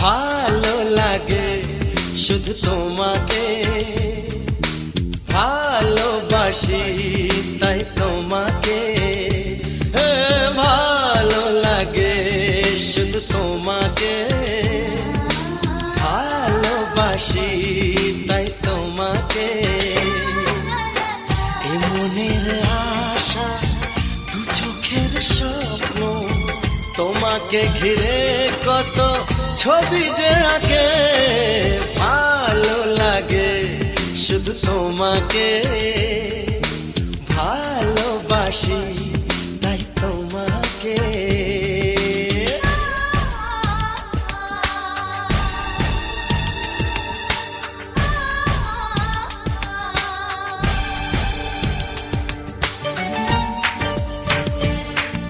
ভালো লাগে শুধু তোমাকে, ভালোবাসি তাই তোমাকে। ভালো লাগে শুধু তোমাকে, ভালোবাসি তাই তোমাকে। এ মনের আশা দু চোখের স্বপ্ন, তোমাকে ঘিরে কত ছবি যে আঁকে। ভালো লাগে শুধু তোমাকে, ভালোবাসি